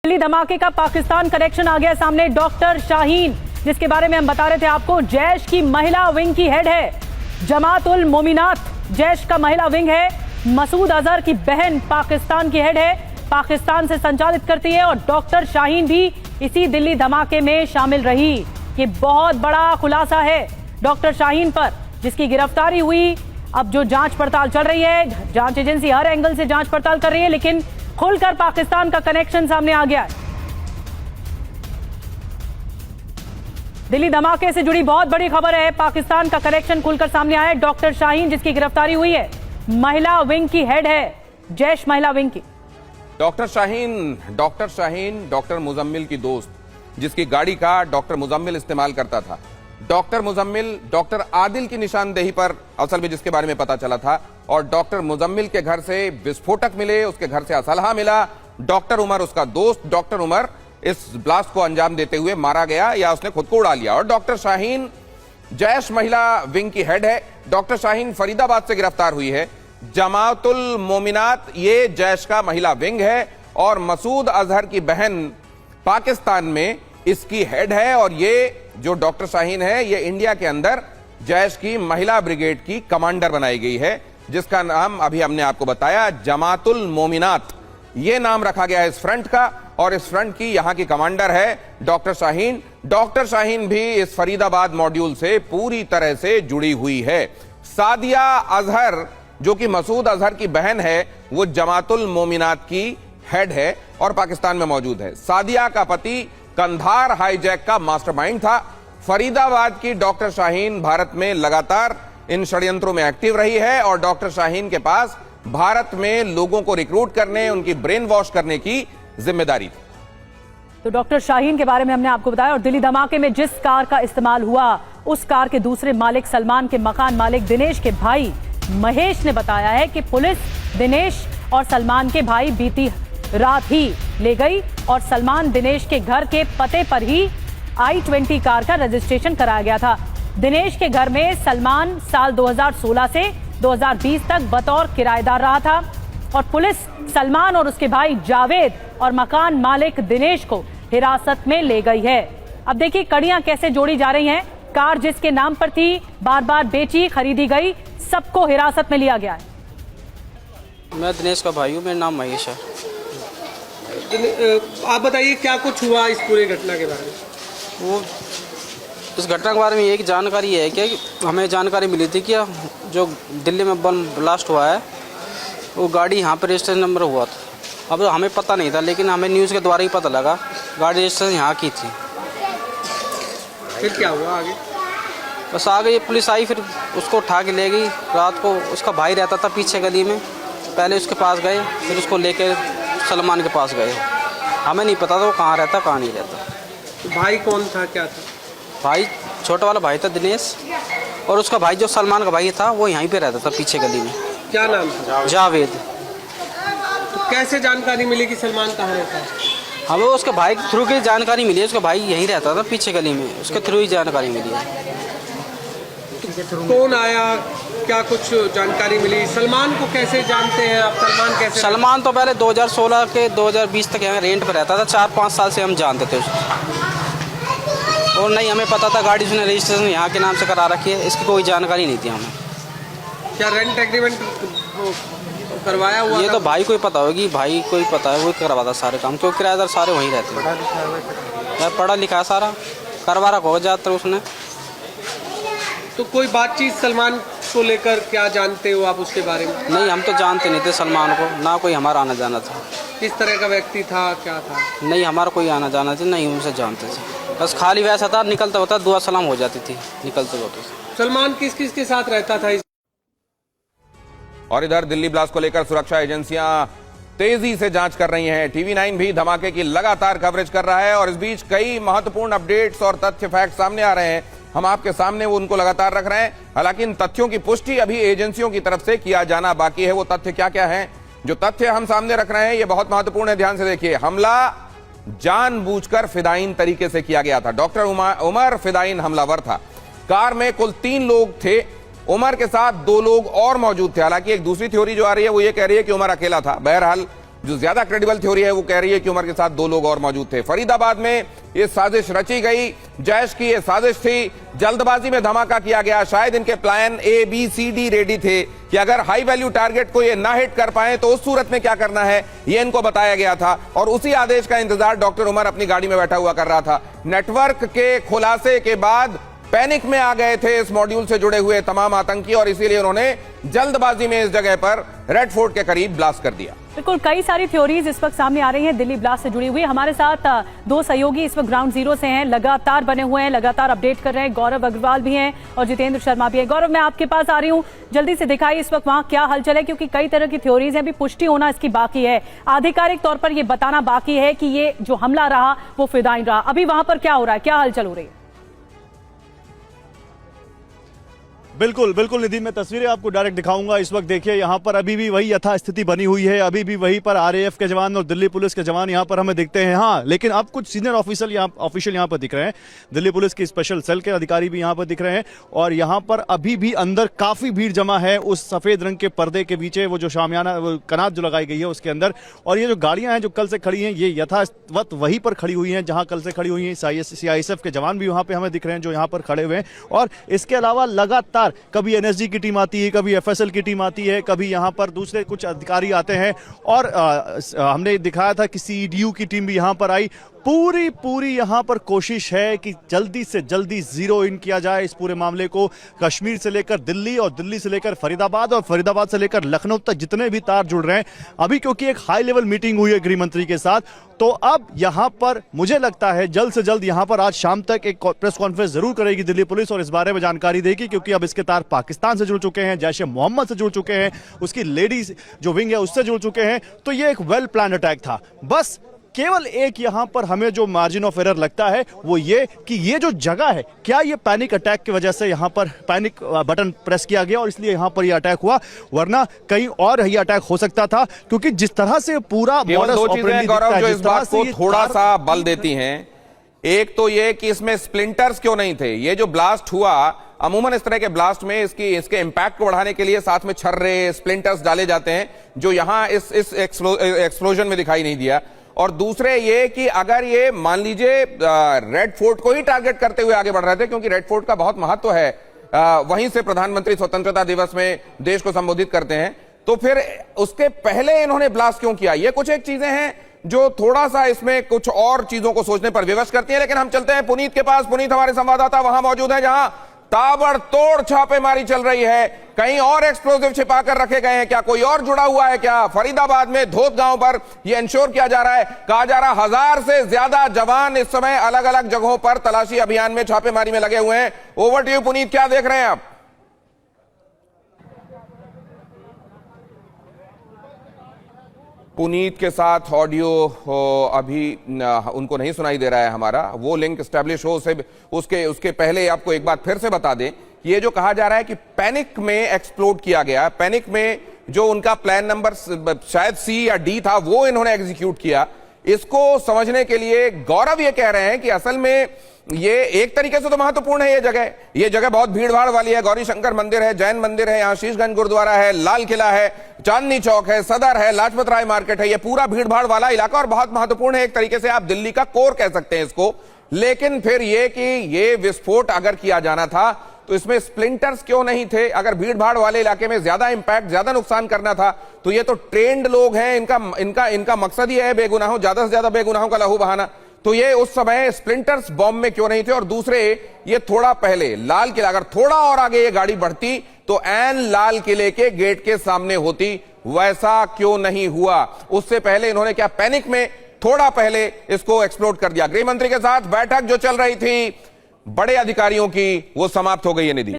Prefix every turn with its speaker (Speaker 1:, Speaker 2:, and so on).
Speaker 1: दिल्ली धमाके का पाकिस्तान कनेक्शन आ गया सामने। डॉक्टर शाहीन, जिसके बारे में हम बता रहे थे आपको, जैश की महिला विंग की हेड है। जमात उल मोमिनात जैश का महिला विंग है। मसूद अजहर की बहन पाकिस्तान की हेड है, पाकिस्तान से संचालित करती है। और डॉक्टर शाहीन भी इसी दिल्ली धमाके में शामिल रही। ये बहुत बड़ा खुलासा है डॉक्टर शाहीन पर, जिसकी गिरफ्तारी हुई। अब जो जांच पड़ताल चल रही है, जांच एजेंसी हर एंगल से जांच पड़ताल कर रही है, लेकिन खुलकर पाकिस्तान का कनेक्शन सामने आ गया है। दिल्ली धमाके से जुड़ी बहुत बड़ी खबर है। पाकिस्तान का कनेक्शन खुलकर सामने आया है। डॉक्टर शाहीन, जिसकी गिरफ्तारी हुई है, महिला विंग की हेड है, जैश महिला विंग की।
Speaker 2: डॉक्टर शाहीन डॉक्टर मुजम्मिल की दोस्त, जिसकी गाड़ी का डॉक्टर मुजम्मिल इस्तेमाल करता था। डॉक्टर मुजम्मिल डॉक्टर आदिल की निशानदेही पर असल में जिसके बारे में पता चला था। और डॉक्टर मुजम्मिल के घर से विस्फोटक मिले, उसके घर से असलहा मिला। डॉक्टर उमर उसका दोस्त, डॉक्टर उमर इस ब्लास्ट को अंजाम देते हुए मारा गया या उसने खुद को उड़ा लिया। और डॉक्टर शाहीन जैश महिला विंग की हेड है। डॉक्टर शाहीन फरीदाबाद से गिरफ्तार हुई है। जमातुल मोमिनात ये जैश का महिला विंग है और मसूद अजहर की बहन पाकिस्तान में इसकी हेड है। और ये जो डॉक्टर शाहीन है, ये इंडिया के अंदर जैश की महिला ब्रिगेड की कमांडर बनाई गई है, जिसका नाम अभी हमने आपको बताया जमातुल मोमिनात। ये नाम रखा गया है इस फ्रंट का, और इस फ्रंट की यहां की कमांडर है डॉक्टर शाहीन। डॉक्टर शाहीन भी इस फरीदाबाद मॉड्यूल से पूरी तरह से जुड़ी हुई है। सादिया अजहर, जो कि मसूद अजहर की बहन है, वो जमातुल मोमिनात की हेड है और पाकिस्तान में मौजूद है। सादिया का पति कंधार हाईजैक का मास्टरमाइंड था। फरीदाबाद की डॉक्टर शाहीन भारत में लगातार इन षड्यंत्रों में एक्टिव रही है और डॉक्टर शाहीन के पास भारत में लोगों को रिक्रूट करने, उनकी ब्रेन वॉश करने की जिम्मेदारी थी।
Speaker 1: तो डॉक्टर शाहीन के बारे में हमने आपको बताया। और दिल्ली धमाके में जिस कार का इस्तेमाल हुआ, उस कार के दूसरे मालिक सलमान के मकान मालिक दिनेश के भाई महेश ने बताया है कि पुलिस दिनेश और सलमान के भाई बीती रात ही ले गई और सलमान दिनेश के घर के पते पर ही i20 कार का रजिस्ट्रेशन कराया गया था। दिनेश के घर में सलमान साल 2016 से 2020 तक बतौर किराएदार रहा था। और पुलिस सलमान और उसके भाई जावेद और मकान मालिक दिनेश को हिरासत में ले गई है। अब देखिए कड़ियां कैसे जोड़ी जा रही हैं। कार जिसके नाम पर थी, बार बार बेची, खरीदी गई, सबको हिरासत में लिया गया है।
Speaker 3: मैं दिनेश का भाई हूँ, मेरा नाम महेश है।
Speaker 4: आप बताइए क्या कुछ हुआ इस पूरी घटना के बारे में?
Speaker 3: वो इस घटना के बारे में एक जानकारी है कि हमें जानकारी मिली थी कि जो दिल्ली में बम ब्लास्ट हुआ है, वो गाड़ी यहाँ पर रजिस्ट्रेशन नंबर हुआ था। अब हमें पता नहीं था, लेकिन हमें न्यूज़ के द्वारा ही पता लगा गाड़ी रजिस्ट्रेशन यहाँ की थी।
Speaker 4: फिर क्या हुआ आगे?
Speaker 3: बस आ गई पुलिस, आई, फिर उसको उठा के ले गई। रात को उसका भाई रहता था पीछे गली में, पहले उसके पास गए, फिर उसको लेकर सलमान के पास गए। हमें नहीं पता था वो कहाँ रहता कहाँ नहीं रहता।
Speaker 4: तो भाई कौन था, क्या था?
Speaker 3: भाई छोटा वाला भाई था दिनेश, और उसका भाई जो सलमान का भाई था वो यहीं पे रहता था पीछे गली में।
Speaker 4: क्या नाम था?
Speaker 3: जावेद।
Speaker 4: तो कैसे जानकारी मिली कि सलमान कहाँ रहता है?
Speaker 3: हमें उसके भाई के थ्रू की जानकारी मिली है। उसका भाई यहीं रहता था पीछे गली में, उसके थ्रू ही जानकारी मिली है।
Speaker 4: कौन आया, क्या कुछ जानकारी मिली? सलमान को कैसे जानते हैं आप? सलमान कैसे?
Speaker 3: सलमान तो पहले 2016 के 2020 तक यहाँ रेंट पर रहता था। 4-5 साल से हम जानते थे उसको। और नहीं हमें पता था गाड़ी उसने रजिस्ट्रेशन यहाँ के नाम से करा रखी है, इसकी कोई जानकारी नहीं थी हमें।
Speaker 4: क्या रेंट एग्रीमेंट करवाया हुआ?
Speaker 3: ये तो भाई को ही पता होगी, भाई को ही पता है, वो करवाता सारे काम, क्योंकि किराएदार सारे वहीं रहते हैं। पढ़ा लिखा है सारा, करवा रखा होगा ज़्यादातर उसने।
Speaker 4: तो कोई बातचीत सलमान को लेकर क्या जानते हो आप उसके बारे में?
Speaker 3: नहीं, हम तो जानते नहीं थे सलमान को, ना कोई हमारा आना जाना था।
Speaker 4: किस तरह का व्यक्ति था, क्या था?
Speaker 3: नहीं, हमारा कोई आना जाना था नहीं, उनसे जानते थे। बस खाली वैसा था, निकलता होता दुआ सलाम हो जाती थी निकलते होते।
Speaker 4: सलमान किस किस के साथ रहता था?
Speaker 2: और इधर दिल्ली ब्लास्ट को लेकर सुरक्षा एजेंसियां तेजी से जांच कर रही हैं। TV9 भी धमाके की लगातार कवरेज कर रहा है और इस बीच कई महत्वपूर्ण अपडेट्स और तथ्य फैक्ट सामने आ रहे हैं। हम आपके सामने वो उनको लगातार रख रहे हैं। हालांकि इन तथ्यों की पुष्टि अभी एजेंसियों की तरफ से किया जाना बाकी है। वो तथ्य क्या क्या हैं? जो तथ्य हम सामने रख रहे हैं ये बहुत महत्वपूर्ण है, ध्यान से देखिए। हमला जानबूझकर फिदायीन तरीके से किया गया था। डॉक्टर उमर फिदायीन हमलावर था। कार में कुल 3 लोग थे। उमर के साथ 2 लोग और मौजूद थे। हालांकि एक दूसरी थ्योरी जो आ रही है वो ये कह रही है कि उमर अकेला था। बहरहाल जो ज्यादा क्रेडिबल थ्योरी है वो कह रही है कि उमर के साथ 2 लोग और मौजूद थे। फरीदाबाद में ये साजिश रची गई, जैश की ये साजिश थी, जल्दबाजी में धमाका किया गया। शायद इनके प्लान ABCD रेडी थे कि अगर हाई वैल्यू टारगेट को ये ना हिट कर पाए तो उस सूरत में क्या करना है ये इनको बताया गया था, और उसी आदेश का इंतजार डॉक्टर उमर अपनी गाड़ी में बैठा हुआ कर रहा था। नेटवर्क के खुलासे के बाद पैनिक में आ गए थे इस मॉड्यूल से जुड़े हुए तमाम आतंकी, और इसीलिए उन्होंने जल्दबाजी में इस जगह पर रेड फोर्ट के करीब ब्लास्ट कर दिया।
Speaker 1: बिल्कुल, कई सारी थ्योरीज इस वक्त सामने आ रही हैं दिल्ली ब्लास्ट से जुड़ी हुई। हमारे साथ 2 सहयोगी इस वक्त ग्राउंड जीरो से हैं, लगातार बने हुए हैं, लगातार अपडेट कर रहे हैं। गौरव अग्रवाल भी हैं और जितेंद्र शर्मा भी है। गौरव, मैं आपके पास आ रही हूँ, जल्दी से दिखाइए इस वक्त वहां क्या हलचल है, क्योंकि कई तरह की थ्योरीज हैं, अभी पुष्टि होना इसकी बाकी है। आधिकारिक तौर पर यह बताना बाकी है कि ये जो हमला रहा वो फिदाइन रहा। अभी वहां पर क्या हो रहा है, क्या हलचल हो रही है?
Speaker 5: बिल्कुल बिल्कुल निधि, मैं तस्वीरें आपको डायरेक्ट दिखाऊंगा। इस वक्त देखिए यहाँ पर अभी भी वही यथास्थिति बनी हुई है, अभी भी वहीं पर RAF के जवान और दिल्ली पुलिस के जवान यहाँ पर हमें दिखते हैं। हाँ, लेकिन अब कुछ सीनियर ऑफिशियल यहाँ पर दिख रहे हैं, दिल्ली पुलिस की स्पेशल सेल के अधिकारी भी यहाँ पर दिख रहे हैं, और यहाँ पर अभी भी अंदर काफी भीड़ जमा है उस सफेद रंग के पर्दे के पीछे, वो जो शामियाना कनात जो लगाई गई है उसके अंदर। और ये जो गाड़ियां हैं जो कल से खड़ी हैं ये यथावत वहीं पर खड़ी हुई हैं जहां कल से खड़ी हुई हैं। CISF के जवान भी वहां पे हमें दिख रहे हैं जो यहाँ पर खड़े हुए हैं, और इसके अलावा लगातार कभी NSG की टीम आती है, कभी FSL की टीम आती है, कभी यहाँ पर दूसरे कुछ अधिकारी आते हैं, और हमने दिखाया था कि CEDU की टीम भी यहाँ पर आई। पूरी यहाँ पर कोशिश है कि जल्दी से जल्दी जीरो इन किया जाए इस पूरे मामले को। कश्मीर से लेकर दिल्ली और दिल्ली से लेकर फरीदाबाद और फरीदाबाद से लेकर लखनऊ तक जितने भी तार जुड़ रहे हैं, अभी क्योंकि एक हाई लेवल मीटिंग हुई है गृह मंत्री के साथ, तो अब यहाँ पर मुझे लगता है जल्द से जल्द यहाँ पर आज शाम तक एक प्रेस कॉन्फ्रेंस जरूर करेगी दिल्ली पुलिस और इस बारे में जानकारी देगी, क्योंकि अब इसके तार पाकिस्तान से जुड़ चुके हैं, जैश-ए-मोहम्मद से जुड़ चुके हैं, उसकी लेडीज जो विंग है उससे जुड़ चुके हैं। तो ये एक वेल प्लान अटैक था। बस केवल एक यहाँ पर हमें जो मार्जिन ऑफ एरर लगता है वो ये कि ये जो जगह है, क्या ये पैनिक अटैक की वजह से यहाँ पर पैनिक बटन प्रेस किया गया और इसलिए यहाँ पर ये अटैक हुआ, वरना कहीं और ये अटैक हो सकता था। क्योंकि जिस तरह से पूरा
Speaker 2: केवल 2 चीजें गौरव जो इस बात को थोड़ा सा बल देती हैं, एक तो ये कि इसमें स्प्लिंटर्स क्यों नहीं थे। ये जो ब्लास्ट हुआ, अमूमन इस तरह के ब्लास्ट में इसके इंपैक्ट को बढ़ाने के लिए साथ में छर्रे स्प्लिंटर्स डाले जाते हैं, जो यहां इस एक्सप्लोजन में दिखाई नहीं दिया। और दूसरे ये कि अगर ये मान लीजिए रेड फोर्ट को ही टारगेट करते हुए आगे बढ़ रहे थे, क्योंकि रेड फोर्ट का बहुत महत्व है, वहीं से प्रधानमंत्री स्वतंत्रता दिवस में देश को संबोधित करते हैं, तो फिर उसके पहले इन्होंने ब्लास्ट क्यों किया? ये कुछ एक चीजें हैं जो थोड़ा सा इसमें कुछ और चीजों को सोचने पर विवश करती है। लेकिन हम चलते हैं पुनीत के पास। पुनीत हमारे संवाददाता वहां मौजूद है, जहां ताबड़तोड़ छापेमारी चल रही है। कहीं और एक्सप्लोजिव छिपा कर रखे गए हैं क्या? कोई और जुड़ा हुआ है क्या? फरीदाबाद में धोत गांव पर यह इंश्योर किया जा रहा है, कहा जा रहा 1000 से ज्यादा जवान इस समय अलग अलग जगहों पर तलाशी अभियान में छापेमारी में लगे हुए हैं। ओवर टू यू पुनीत, क्या देख रहे हैं आप? पुनीत के साथ ऑडियो अभी उनको नहीं सुनाई दे रहा है हमारा, वो लिंक एस्टैब्लिश हो उसके पहले आपको एक बात फिर से बता दें, ये जो कहा जा रहा है कि पैनिक में एक्सप्लोड किया गया, पैनिक में जो उनका प्लान नंबर शायद C या D था वो इन्होंने एग्जीक्यूट किया। इसको समझने के लिए गौरव ये कह रहे हैं कि असल में ये एक तरीके से तो महत्वपूर्ण है। ये जगह बहुत भीड़ भाड़ वाली है। गौरी शंकर मंदिर है, जैन मंदिर है, यहाँ शीशगंज गुरुद्वारा है, लाल किला है, चांदनी चौक है, सदर है, लाजपत राय मार्केट है, ये पूरा भीड़ भाड़ वाला इलाका और बहुत महत्वपूर्ण है। एक तरीके से आप दिल्ली का कोर कह सकते हैं इसको। लेकिन फिर ये कि ये विस्फोट अगर किया जाना था तो इसमें स्प्लिंटर्स क्यों नहीं थे? अगर भीड़ भाड़ वाले इलाके में ज्यादा इंपैक्ट, ज्यादा नुकसान करना था तो ये तो ट्रेंड लोग हैं, इनका मकसद ही है बेगुनाहों, ज्यादा से ज्यादा बेगुनाहों का लहू बहाना। तो ये उस समय स्प्लिंटर्स बॉम्ब में क्यों नहीं थे? और दूसरे, ये थोड़ा पहले लाल किला, अगर थोड़ा और आगे ये गाड़ी बढ़ती तो ऐन लाल किले के गेट के सामने होती, वैसा क्यों नहीं हुआ? उससे पहले इन्होंने क्या पैनिक में थोड़ा पहले इसको एक्सप्लोड कर दिया? गृह मंत्री के साथ बैठक जो चल रही थी बड़े अधिकारियों की, वो समाप्त हो गई है निधि।